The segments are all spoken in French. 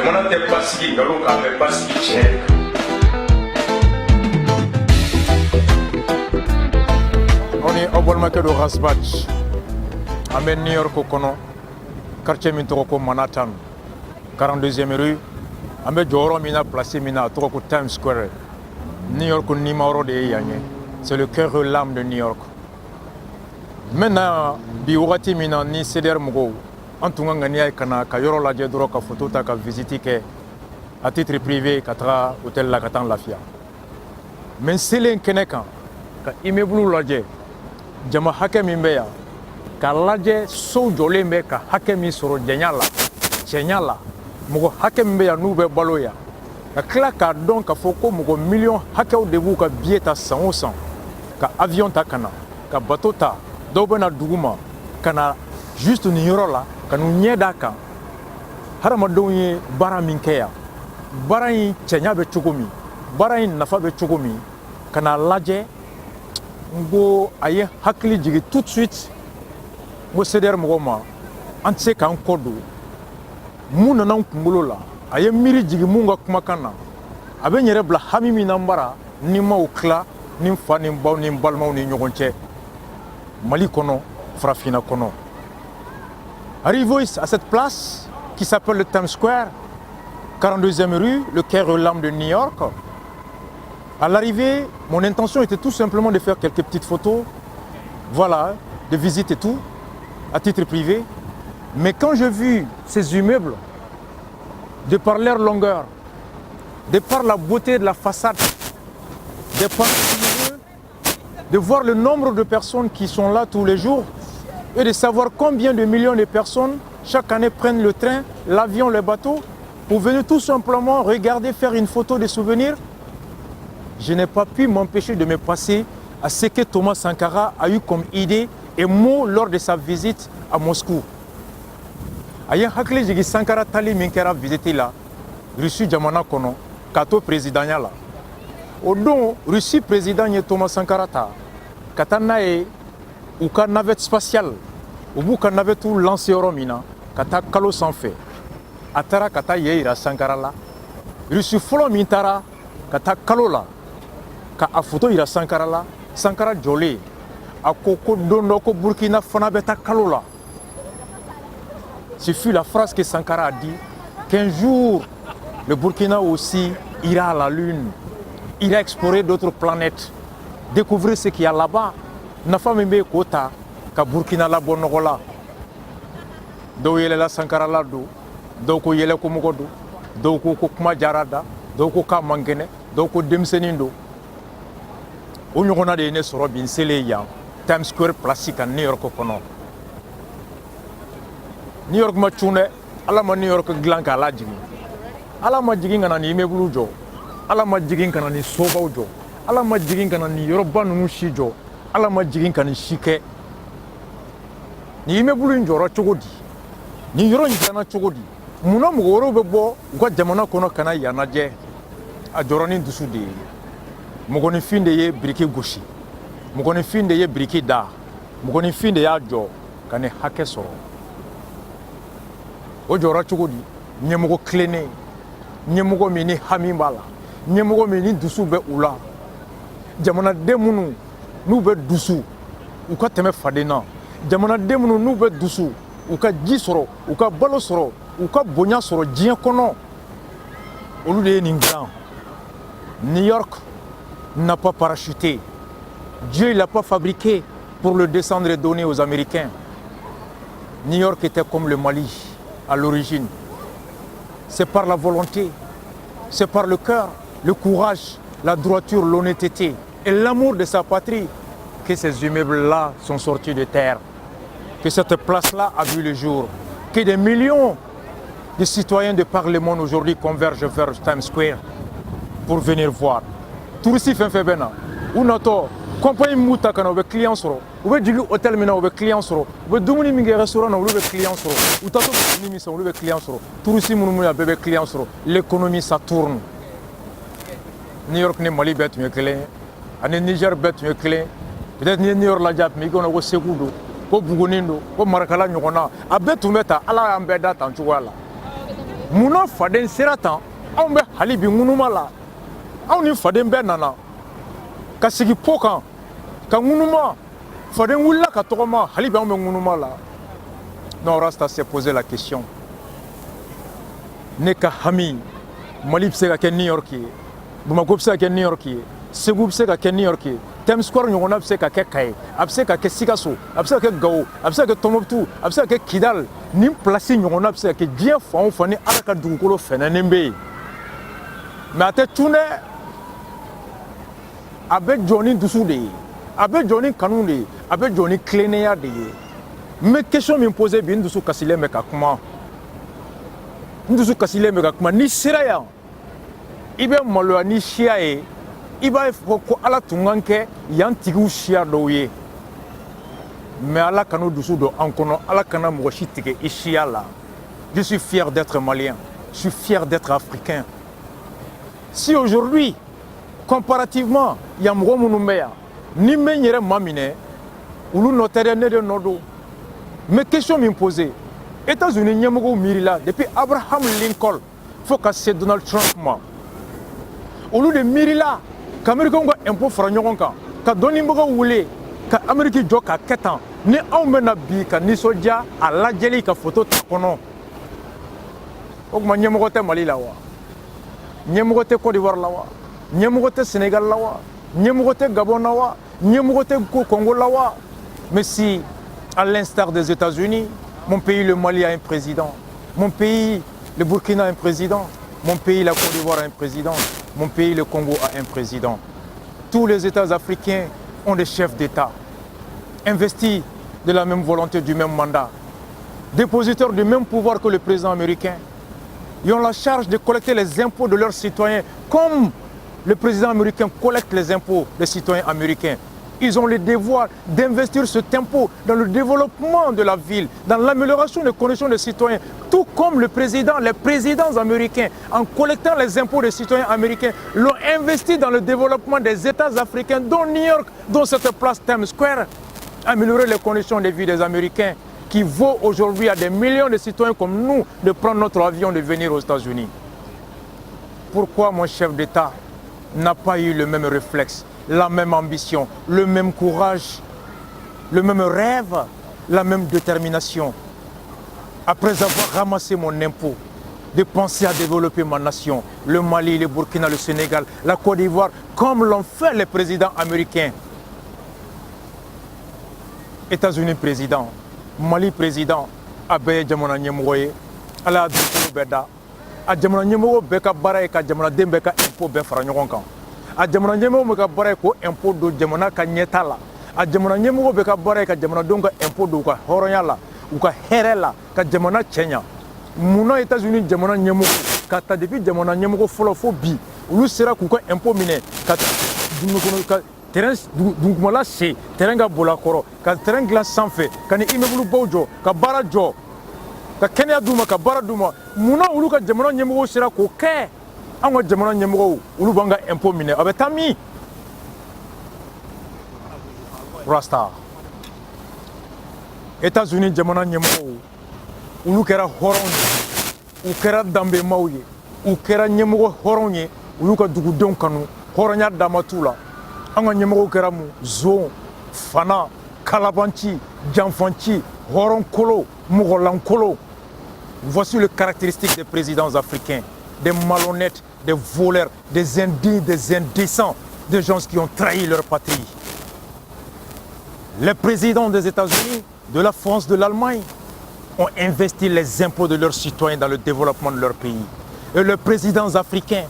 jamana tɛ basigi nkalon kan bɛ basigi tiɲɛ on est au balimakɛ dɔ Hasbach an bɛ New York kɔnɔ quartier min tɔgɔ ko Manhattan 42e rue an bɛ jɔyɔrɔ min na place min na a tɔgɔ ko Times Square. New York nimaro de ye yan ye, c'est le cœur et l'âme de New York. Maintenant bi wagati min na ni CDR mɔgɔw an tun ka ŋaniya ye ka na ka yɔrɔ lajɛ dɔrɔn ka photo ta ka visite kɛ à titre privé ka taga hôtel la ka taa lafiya. Mais selen kɛnɛ kan ka immeuble lajɛ jama hakɛ min bɛ yan ka lajɛ sow jɔlen bɛ ka hakɛ min sɔrɔ jɛnya la cɛnya la mɔgɔ hakɛ min bɛ yan n'u bɛ balo yan ka tila k'a dɔn k'a fɔ ko mɔgɔ miliyɔn hakɛw de b'u ka billet ta san o san ka avion ta ka na ka bateau ta dɔw bɛ na dugu ma ka na juste nin yɔrɔ la ka n'u ɲɛ d'a kan hadamadenw ye baara min kɛ yan baara in cɛnya bɛ cogo min baara in nafa bɛ cogo min ka n'a lajɛ n ko a ye hakili jigin tout de suite n ko CDR mɔgɔw ma an tɛ se k'an kɔ don mun nana n kunkolo la a ye miiri jigin mun ka kumakan na a bɛ n yɛrɛ bila hami min na n bara ni n m'o tila ni n fa ni n baw ni n balimaw ni ɲɔgɔn cɛ Mali kɔnɔ farafinna kɔnɔ. Arrivé à cette place qui s'appelle le Times Square, 42e rue, le cœur et l'âme de New York. À l'arrivée, mon intention était tout simplement de faire quelques petites photos, voilà, de visite et tout, à titre privé. Mais quand j'ai vu ces immeubles, de par leur longueur, de par la beauté de la façade, de par de voir le nombre de personnes qui sont là tous les jours et de savoir combien de millions de personnes chaque année prennent le train, l'avion, le bateau pour venir tout simplement regarder, faire une photo de souvenir, je n'ai pas pu m'empêcher de me passer à ce que Thomas Sankara a eu comme idée et mot lors de sa visite à Moscou. Aye hakili jigi Sankara tali min kɛra visite la Russie jamana kɔnɔ ka to présidenya la o don Russie président ye Thomas Sankara ta ka taa n'a ye u ka navette spatiale u b'u ka navette lancé yɔrɔ min na ka taa kalo sanfɛ a taara ka taa ye yira Sankara la Russie fɔlɔ min taara ka taa kalo la ka a photo yira Sankara la Sankara jɔlen a ko ko don dɔ ko Burkina fana bɛ taa kalo la. Ce fut la phrase que Sankara a dit qu'un jour, le Burkina aussi ira à la Lune, ira explorer d'autres planètes, découvrir ce qu'il y a là-bas. Nafa mimbe kota ka Burkina la bonogola. Do yele la Sankara la do, do ko yele ko mugodo, do ko kuma jarada, do ko ka mangene, do ko demsenindo. O nyogona de ne soro bin sele ya Times Square place ka New York kono. New York ma tune ala ma New York gilan ka la jigin ala ma jigin kana ni immeuble jɔ ala ma jigin kana ni sobaw jɔ ala ma jigin kana ni yɔrɔba ninnu si jɔ ala ma jigin kana ni si kɛ ni immeuble in jɔra cogo di ni yɔrɔ in dilanna cogo di munna mɔgɔ wɛrɛw bɛ bɔ u ka jamana kɔnɔ ka na yan lajɛ a jɔra ni dusu de ye mɔgɔninfin de ye biriki gosi mɔgɔninfin de ye biriki da mɔgɔninfin de y'a jɔ ka ni hakɛ sɔrɔ. O jɔra cogo di ɲɛmɔgɔ tilennen ɲɛmɔgɔ min ni hami b'a la ɲɛmɔgɔ min ni dusu bɛ u la jamanaden minnu n'u bɛ dusu u ka tɛmɛ faden na jamanaden minnu n'u bɛ dusu u ka ji sɔrɔ u ka balo sɔrɔ u ka bonya sɔrɔ diɲɛ kɔnɔ olu de ye nin dilan. New York n'a pas parachuté, Dieu il l'a pas fabriqué pour le descendre et donner aux Américains. New York était comme le Mali à l'origine. C'est par la volonté, c'est par le cœur, le courage, la droiture, l'honnêteté et l'amour de sa patrie que ces immeubles-là sont sortis de terre, que cette place-là a vu le jour, que des millions de citoyens de par le monde aujourd'hui convergent vers Times Square pour venir voir. Touristes fenfebena, ou noto, compagnie muta kana obe client soro, obe jigi hôtel mina obe client soro, obe dumuni minge restaurant na obe client soro, ou tato ni mi sa obe client soro, touristes munu ya bebe client soro, l'économie ça tourne. New York ne Mali bet me clé, ane Niger bet me clé, peut-être ni New York la jap mi gona ko Segudo, ko Bugunindo, ko Marakala nyona, a bet meta ala ambeda tan chuwala. Muna faden sera tan anw bɛ hali bi ŋunuma la anw ni faden bɛɛ nana ka sigi po kan ka ŋunuma faden wulila ka tɔgɔma hali bi anw bɛ ŋunuma la. Non, reste à se poser la question. Ne ka hami Mali bɛ se ka kɛ New York ye, Bamako bɛ se ka kɛ New York ye, Segu bɛ se ka kɛ New York ye, Times Square ɲɔgɔnna bɛ se ka kɛ Kaye, a bɛ se ka kɛ Sikaso, a bɛ se ka kɛ Gao, a bɛ se ka kɛ Tombouctou, a bɛ se ka kɛ Kidal. Nin place ɲɔgɔnna bɛ se ka kɛ diɲɛ fan o fan ni Ala ka dugukolo fɛnɛnen bɛ yen. Mais a tɛ cun dɛ, a bɛ jɔ ni dusu de ye, a bɛ jɔ ni kanu de ye, a bɛ jɔ ni tilennenya de ye. Mais question min posé bi n dusu kasilen bɛ ka kuma, n dusu kasilen bɛ ka kuma. Ni sera yan i bɛ maloya ni siya ye, i b'a fɔ ko Ala tun kan kɛ yan tigiw siya dɔw ye. Mais Ala kana dusu don an kɔnɔ, Ala kana mɔgɔ si tigɛ i siya la. Je suis fier d'être malien, je suis fier d'être africain. Si aujourd'hui, comparativement, il y a mɔgɔ minnu bɛ yan ni n bɛ n yɛrɛ maminɛ olu nɔ tɛ dɛ, ne de nɔ don. Mais question min posée, États-Unis ɲɛmɔgɔw miirila depuis Abraham Lincoln fo ka se Donald Trump ma. Olu de miirila ka Américains ka impôt fara ɲɔgɔn kan, ka dɔnnibagaw wele, ka Amérique jɔ ka kɛ tan. Ni anw bɛna bi ka nisɔndiya a lajɛli ka photo ta kɔnɔ, o tuma ɲɛmɔgɔ tɛ Mali la wa? Ɲɛmɔgɔ tɛ Côte d'Ivoire la wa? Ɲɛmɔgɔ tɛ Sénégal la wa? Ɲɛmɔgɔ tɛ Gabon la wa? Ɲɛmɔgɔ tɛ Congo la wa? Mais si, à l'instar des États-Unis, mon pays, le Mali, a un président. Mon pays, le Burkina, a un président. Mon pays, la Côte d'Ivoire, a un président. Mon pays, le Congo, a un président. Tous les États africains ont des chefs d'État, investis de la même volonté, du même mandat, dépositeurs du même pouvoir que le président américain. Ils ont la charge de collecter les impôts de leurs citoyens, comme le président américain collecte les impôts des citoyens américains. Ils ont le devoir d'investir cet impôt dans le développement de la ville, dans l'amélioration des conditions des citoyens, tout comme les présidents américains, en collectant les impôts des citoyens américains, l'ont investi dans le développement des États africains, dont New York, dont cette place Times Square, améliorer les conditions de vie des Américains, qui vaut aujourd'hui à des millions de citoyens comme nous de prendre notre avion, de venir aux États-Unis. Pourquoi mon chef d'État n'a pas eu le même réflexe, la même ambition, le même courage, le même rêve, la même détermination, après avoir ramassé mon impôt, de penser à développer ma nation, le Mali, le Burkina, le Sénégal, la Côte d'Ivoire, comme l'ont fait les présidents américains. États-Unis président, Mali président, Abe Jamana Nyemoye, Ala Dukulu Beda, a Jamana Nyemo Beka Bara ka Jamana Dembeka impôt be fara ɲɔgɔn kan. A Jamana Nyemo ka bara ko impôt do Jamana ka ɲɛta la. A Jamana Nyemo be ka bara ka Jamana don ka impôt do ka hɔrɔnya la, u ka hɛrɛ la, ka Jamana cɛɲa. Munna États-Unis Jamana ɲɛmɔgɔ ka ta depuis Jamana ɲɛmɔgɔ fɔlɔ fo bi, olu sera k'u ka impôt minɛ ka terrain dugumala se, terrain ka bola kɔrɔ, ka terrain dilan sanfɛ, ka ni immeuble baw jɔ, ka baara jɔ, ka kɛnɛya d'u ma, ka baara d'u ma. Munna olu ka jamana ɲɛmɔgɔw sera k'o kɛ? An ka jamana ɲɛmɔgɔw olu b'an ka impôt minɛ, a bɛ taa min? Rasta. États-Unis jamana ɲɛmɔgɔw olu kɛra hɔrɔnw ye, u kɛra danbemaw ye, u kɛra ɲɛmɔgɔ hɔrɔnw ye, u y'u ka dugudenw kanu, hɔrɔnya dama t'u la. An ka ɲɛmɔgɔw kɛra mun? Zon, fana, kalabanci, janfanci, hɔrɔnkolo, mɔgɔlankolo. Voici les caractéristiques des présidents africains, des malhonnêtes, des voleurs, des indignes, des indécents, des gens qui ont trahi leur patrie. Les présidents des États-Unis, de la France, de l'Allemagne ont investi les impôts de leurs citoyens dans le développement de leur pays. Et les présidents africains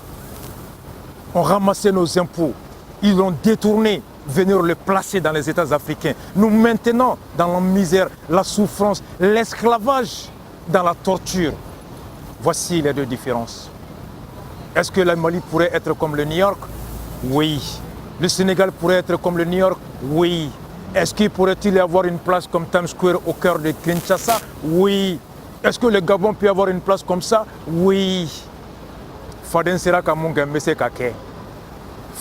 ont ramassé nos impôts. Ils l'ont détourné, venir le placer dans les États africains, nous maintenant dans la misère, la souffrance, l'esclavage, dans la torture. Voici les deux différences. Est-ce que le Mali pourrait être comme le New York? Oui. Le Sénégal pourrait être comme le New York? Oui. Est-ce qu'il pourrait-il y avoir une place comme Times Square au cœur de Kinshasa? Oui. Est-ce que le Gabon peut avoir une place comme ça? Oui. Faden sera comme un gambese kake.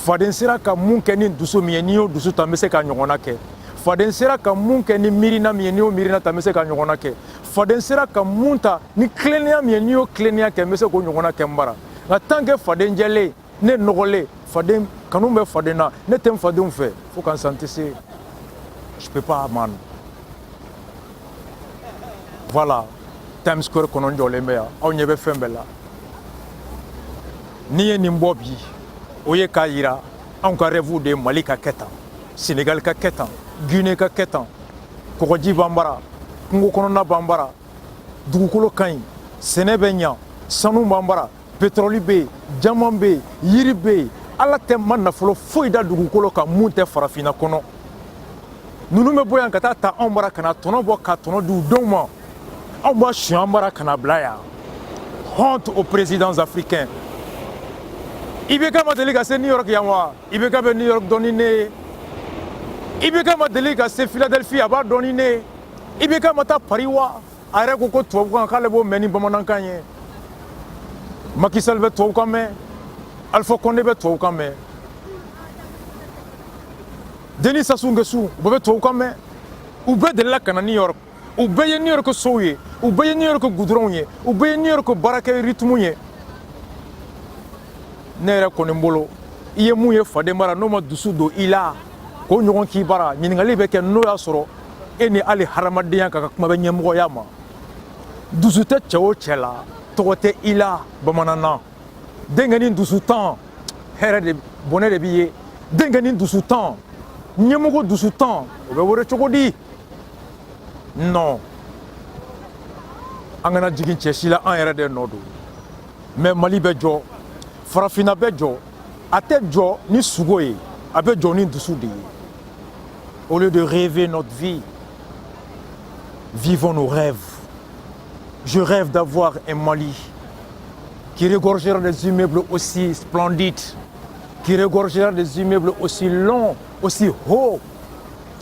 Faden sera ka mun kɛ ni dusu min ye n'i y'o dusu ta n bɛ se ka ɲɔgɔnna kɛ. Faden sera ka mun kɛ ni miirina min ye n'i y'o miirina ta n bɛ se ka ɲɔgɔnna kɛ. faden sera ka munta ni klenia mi ni o klenia ke mese ko nyona ke mbara na tanke faden jele ne nogole faden kanu be fadena ne tem faden fait faut qu'en santé c'est je peux pas man voilà Times Square kono njole meya aw nyebe fembela ni ye nimbo bi o ye ka yira an ka rêve de Mali ka ketan Sénégal ka ketan Guinée ka ketan Kogoji bambara kungo kɔnɔna bambara dugukolo kaɲi sɛnɛ bɛ ɲa sanu bambara pétrole bɛ yen jama bɛ yen yiri bɛ yen ala tɛ ma nafolo foyi da dugukolo kan mun tɛ farafinna kɔnɔ ninnu bɛ bɔ yan ka taa ta anw bara ka na tɔnɔ bɔ ka tɔnɔ di u denw ma anw b'a suɲɛ an bara ka na bila yan honte aux présidents africains IBK ma deli ka se New York yan wa IBK bɛ New York dɔn ni ne ye IBK ma deli ka se Philadelphie a b'a dɔn ni ne ye IBK ma taa Paris wa a yɛrɛ ko ko tubabukan k'ale b'o mɛn ni bamanankan ye Macky Sall bɛ tubabukan mɛn Alpha Condé bɛ tubabukan mɛn Denis Sassou Nguesso u bɛɛ bɛ tubabukan mɛn u bɛɛ delila ka na New York u bɛɛ ye New York sow ye u bɛɛ ye New York goudron ye u bɛɛ ye New York baarakɛ rythme ye ne yɛrɛ kɔni bolo i ye mun ye faden bara n'o ma dusu don i la k'o ɲɔgɔn k'i bara ɲininkali bɛ kɛ n'o y'a sɔrɔ e ni hali hadamadenya ka kuma bɛ ɲɛmɔgɔya ma dusu tɛ cɛ o cɛ la tɔgɔ tɛ i la bamanan na denkɛ ni dusu tan hɛrɛ de bɔnɛ de b'i ye denkɛ ni dusu tan ɲɛmɔgɔ dusu tan o bɛ wele cogo di non an kana jigin cɛ si la an yɛrɛ de nɔ don mais Mali bɛ jɔ farafinna bɛ jɔ a tɛ jɔ ni sogo ye a bɛ jɔ ni dusu de ye au lieu de rêver notre vie vivons nos rêves. Je rêve d'avoir un Mali qui regorgera des immeubles aussi splendides, qui regorgera des immeubles aussi longs, aussi hauts,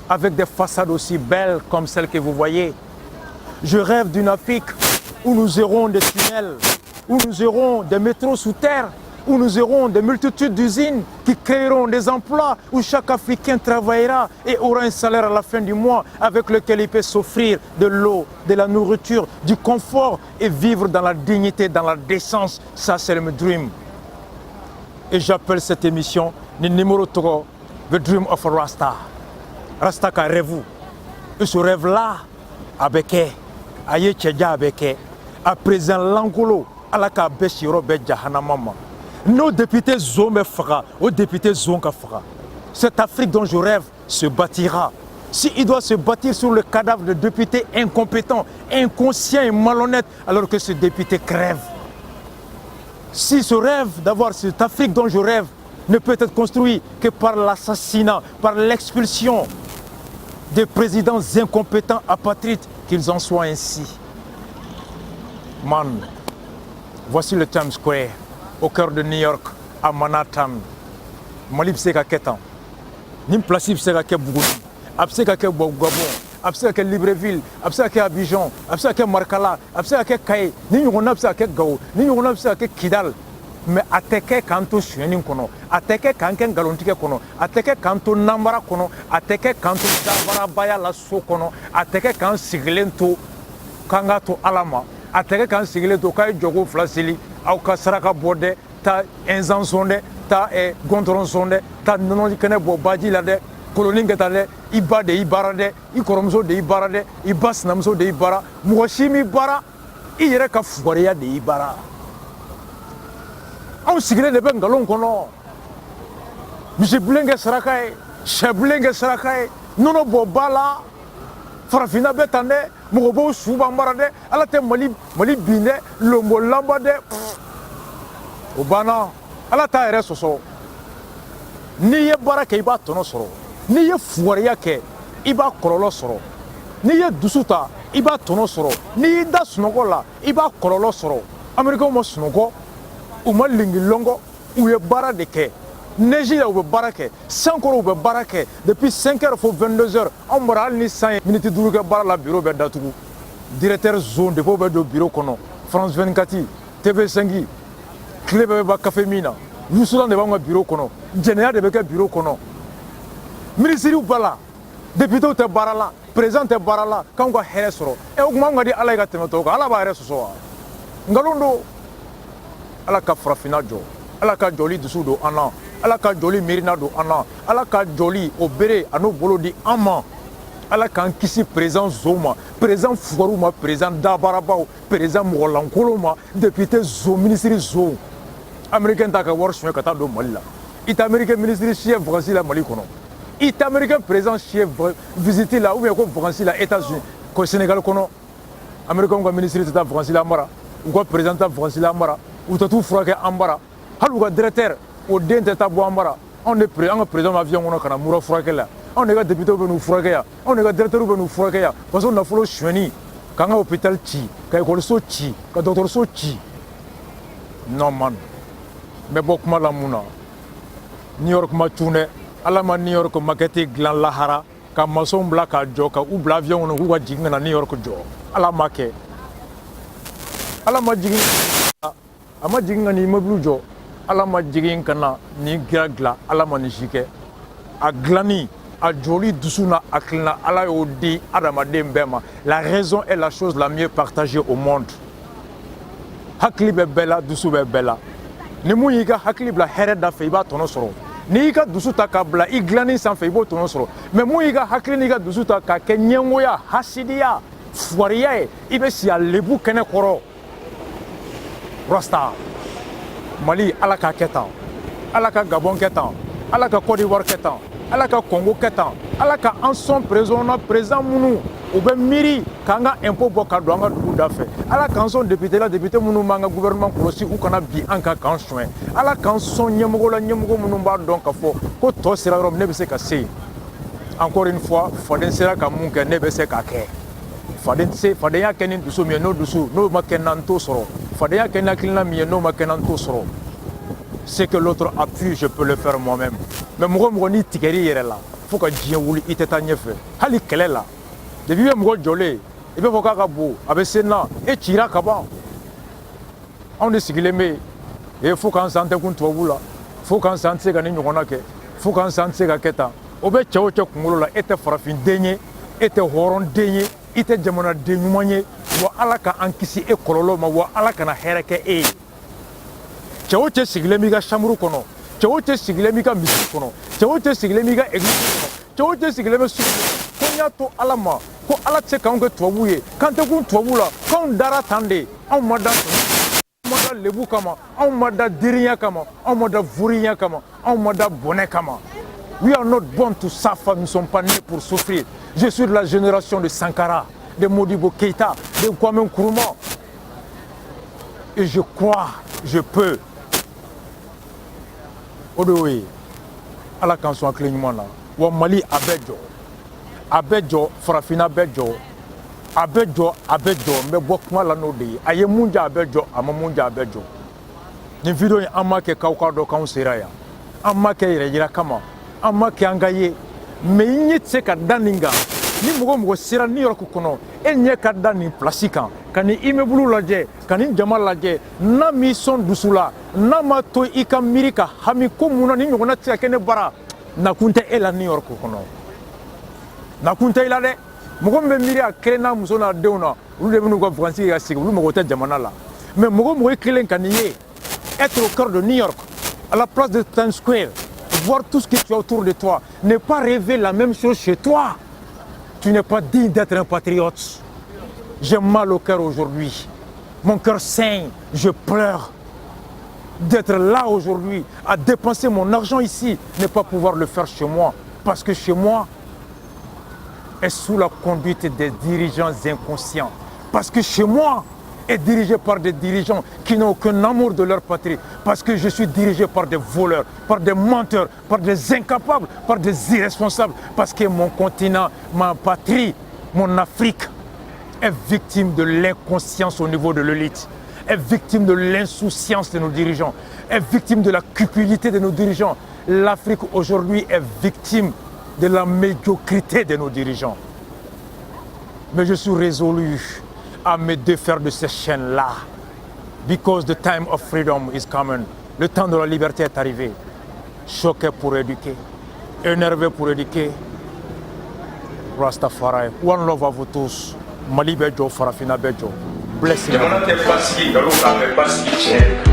avec des façades aussi belles comme celles que vous voyez. Je rêve d'une Afrique où nous aurons des tunnels, où nous aurons des métros sous terre, où nous aurons des multitudes d'usines qui créeront des emplois, où chaque Africain travaillera et aura un salaire à la fin du mois avec lequel il peut s'offrir de l'eau, de la nourriture, du confort et vivre dans la dignité, dans la décence. Ça, c'est le dream. Et j'appelle cette émission le numéro 3, The Dream of a Rasta. Rasta ka rêve. Et ce rêve-là, avec Aye Tchedja avec à présent l'Angolo, à la Kabeshiro Bejahanamama. Nos députés Zome Fara, aux députés Zonka Fara. Cette Afrique dont je rêve se bâtira. S'il doit se bâtir sur le cadavre de députés incompétents, inconscients et malhonnêtes, alors que ce député crève. Si ce rêve d'avoir cette Afrique dont je rêve ne peut être construit que par l'assassinat, par l'expulsion des présidents incompétents apatrides, qu'ils en soient ainsi. Man, voici le Times Square, au cœur de New York, à Manhattan. Mali bɛ se ka kɛ tan, nin place bɛ se ka kɛ Buguni, a bɛ se ka kɛ Gabon, a bɛ se ka kɛ Libreville, a bɛ se ka kɛ Abidjan, a bɛ se ka kɛ Marikala, a bɛ se ka kɛ Kaye, nin ɲɔgɔnna bɛ se ka kɛ Gao, nin ɲɔgɔnna bɛ se ka kɛ Kidal. Mais a tɛ kɛ k'an to sonyɛni kɔnɔ, a tɛ kɛ k'an kɛ nkalontigɛ kɔnɔ, a tɛ kɛ k'an to nanbara kɔnɔ, a tɛ kɛ k'an to dabarabaya la so kɔnɔ, a tɛ kɛ k'an sigilen to k'an ka to Ala ma, a tɛ kɛ k'an sigilen to k'a ye jɔgo fila seli aw ka saraka bɔ dɛ, taa ɛnzan sɔn dɛ, taa gɔntɔrɔn sɔn dɛ, taa nɔnɔ kɛnɛ bɔ baji la dɛ, koloni kɛ taa dɛ, i ba de y'i baara dɛ, i kɔrɔmuso de y'i baara dɛ, i ba sinamuso de y'i baara, mɔgɔ si m'i baara, i yɛrɛ ka fugariya de y'i baara. Anw sigilen de bɛ nkalon kɔnɔ, misibilen kɛ saraka ye, sɛbilen kɛ saraka ye, nɔnɔ bɔ ba la, farafinna bɛ tan dɛ, mɔgɔ b'o su b'an bara dɛ, ala tɛ Mali bin dɛ, lombo lanba dɛ, o banna, ala t'a yɛrɛ sɔsɔ. N'i ye baara kɛ i b'a tɔnɔ sɔrɔ, n'i ye fugariya kɛ i b'a kɔlɔlɔ sɔrɔ, n'i ye dusu ta i b'a tɔnɔ sɔrɔ, n'i y'i da sunɔgɔ la i b'a kɔlɔlɔ sɔrɔ. Américains ma sunɔgɔ, u ma lingilɔngɔ, u ye baara de kɛ. Neige la u bɛ baara kɛ, san kɔrɔ u bɛ baara kɛ, depuis 5 heures fo 22 heures, anw bɔra hali ni san ye miniti 5 kɛ baara la bureau bɛ datugu. Directeur zone dépôt bɛ don bureau kɔnɔ, France 24, TV5, tile bɛɛ bɛ ban café min na, wusulan de b'anw ka bureau kɔnɔ, jɛnɛya de bɛ kɛ bureau kɔnɔ. Ministres b'a la, député tɛ baara la président tɛ baara la k'anw ka hɛrɛ sɔrɔ o tuma anw ka di ala ye ka tɛmɛ tɔw kan ala b'a yɛrɛ sɔsɔ wa nkalon don ala ka farafinna jɔ ala ka jɔli dusu don an na ala ka jɔli miirina don an na ala ka jɔli o bere a n'o bolo di an ma ala k'an kisi président zow ma président fugariw ma président dabarabaw président mɔgɔlankolon ma député zo ministre zow américain t'a ka wari suɲɛ ka taa don mali la i tɛ américain ministre siɲɛ vacances la mali kɔnɔ i tɛ américain président siɲɛ visite la ou bien ko vacances la états-unis ko sénégal kɔnɔ américain ka ministre tɛ taa vacances la mara u ka président tɛ taa vacances la mara u tɛ t'u furakɛ an bara hali u ka directeur o den tɛ taa bɔ an bara anw ka président avion kɔnɔ ka na mura furakɛ la anw de ka député bɛ n'u furakɛ yan anw de ka directeur bɛ n'u furakɛ yan parce que nafolo suɲɛni k'an ka hôpital ci ka école ci ka dɔgɔtɔrɔso ci non man n bɛ bɔ kuma la mun na new york ma cun dɛ ala ma new york maquette dilan lahara ka masɔnw bila ka jɔ ka u bila avion kɔnɔ k'u ka jigin ka na new york jɔ ala ma kɛ ala ma jigin a ma jigin ka ni immeuble jɔ ala ma jigin ka na ni gira dilan ala ma ni si kɛ a dilanni a joli dusu na hakilina ala y'o di adamaden bɛɛ ma la raison est la chose la mieux partagée au monde hakili bɛ bɛɛ la dusu bɛ bɛɛ la ni mun y'i ka hakili bila hɛrɛ da fɛ i b'a tɔnɔ sɔrɔ n'i y'i ka dusu ta k'a bila i dilanni sanfɛ i b'o tɔnɔ sɔrɔ mais mun y'i ka hakili n'i ka dusu ta k'a kɛ ɲɛngoya hasidiya fugariya ye i bɛ si a lebu kɛnɛ kɔrɔ rasta mali ala k'a kɛ tan ala ka gabon kɛ tan ala ka côte d'ivoire kɛ tan ala ka congo kɛ tan ala ka an sɔn président na président minnu u bɛ miiri k'an ka impôt bɔ ka don an ka dugu da fɛ ala k'an sɔn député la député minnu b'an ka gouvernement kɔlɔsi u kana bin an kan k'an suɲɛ ala k'an sɔn ɲɛmɔgɔ la ɲɛmɔgɔ minnu b'a dɔn k'a fɔ ko tɔ sera yɔrɔ min ne bɛ se ka se yen encore une fois faden sera ka mun kɛ ne bɛ se k'a kɛ faden y'a kɛ ni dusu min ye n'o ma kɛ n na n t'o sɔrɔ faden y'a kɛ ni hakilina min ye n'o ma kɛ n na n t'o sɔrɔ c'est que l'autre appuie je peux le faire moi-même mais mɔgɔ mɔgɔ n'i tigɛr'i yɛrɛ la fo ka diɲɛ wuli i tɛ taa ɲɛfɛ hali kɛlɛ la depuis i bɛ mɔgɔ jɔlen i bɛ fɔ k'a ka bon a bɛ se n na e cira ka ban anw de sigilen bɛ yen fo k'an san tɛ kun tubabu la fo k'an san tɛ se ka nin ɲɔgɔnna kɛ fo k'an san tɛ se ka kɛ tan o bɛ cɛ o cɛ kunkolo la e tɛ farafin ye e tɛ hɔrɔnden ye i tɛ jamanaden ɲuman ye wa ala ka an kisi e kɔlɔlɔ ma wa ala kana hɛrɛ kɛ e ye cɛ o cɛ sigilen b'i ka chambre kɔnɔ cɛ o cɛ sigilen b'i ka misiri kɔnɔ cɛ o cɛ sigilen b'i ka église kɔnɔ cɛ o cɛ sigilen bɛ sugu ko n y'a to ala ma ko ala tɛ se k'anw kɛ tubabu ye k'an tɛ kun tubabu la k'anw dara tan de anw ma da anw ma da lebu kama anw ma da diriya kama anw ma da vuriya kama anw ma da bɔnɛ kama we are not born to suffer nous ne sommes pas nés pour souffrir je suis de la génération de Sankara de Modibo Keïta de Kwame Nkrumah et je crois je peux o de y'o ye ala k'an sɔn hakili ɲuman na wa mali a bɛ jɔ farafinna bɛ jɔ a bɛ jɔ n bɛ bɔ kuma la n'o de ye a ye mun ja a bɛ jɔ a ma mun ja a bɛ jɔ nin video in an m'a kɛ k'aw k'a dɔn k'anw sera yan an m'a kɛ yɛrɛ yira kama an m'a kɛ an ka ye mais i ɲɛ tɛ se ka da nin kan ni mɔgɔ mɔgɔ sera New York kɔnɔ e ɲɛ ka da nin place kan ka nin immeuble lajɛ ka nin jama lajɛ n'a m'i sɔn dusu la n'a ma to i ka miiri ka hami ko mun na ni ɲɔgɔnna tɛ se ka kɛ ne bara nakun tɛ e la New York kɔnɔ nakun tɛ i la dɛ mɔgɔ min bɛ miiri a kelen n'a muso n'a denw na olu de bɛ n'u ka vacances kɛ ka sigi olu mago tɛ jamana la mais mɔgɔ mɔgɔ i kelen ka nin ye être au cœur de New York à la place de Times Square voir tout ce que tu as autour de toi ne pas rêver la même chose chez toi. Tu n'es pas digne d'être un patriote. J'ai mal au cœur aujourd'hui. Mon cœur saigne, je pleure. D'être là aujourd'hui, à dépenser mon argent ici, ne pas pouvoir le faire chez moi. Parce que chez moi est sous la conduite des dirigeants inconscients. Parce que chez moi est dirigé par des dirigeants qui n'ont aucun amour de leur patrie. Parce que je suis dirigé par des voleurs, par des menteurs, par des incapables, par des irresponsables. Parce que mon continent, ma patrie, mon Afrique est victime de l'inconscience au niveau de l'élite, est victime de l'insouciance de nos dirigeants, est victime de la cupidité de nos dirigeants. L'Afrique aujourd'hui est victime de la médiocrité de nos dirigeants. Mais je suis résolu à me défaire de ces chaînes-là. Because the time of freedom is coming. Le temps de la liberté est arrivé. Choqué pour éduquer, énervé pour éduquer, Rastafari. One love à vous tous. Mali bɛ jɔ, Farafina bɛ jɔ. Blessing. Jamana tɛ basigi nkalon kan, a bɛ basigi tiɲɛ.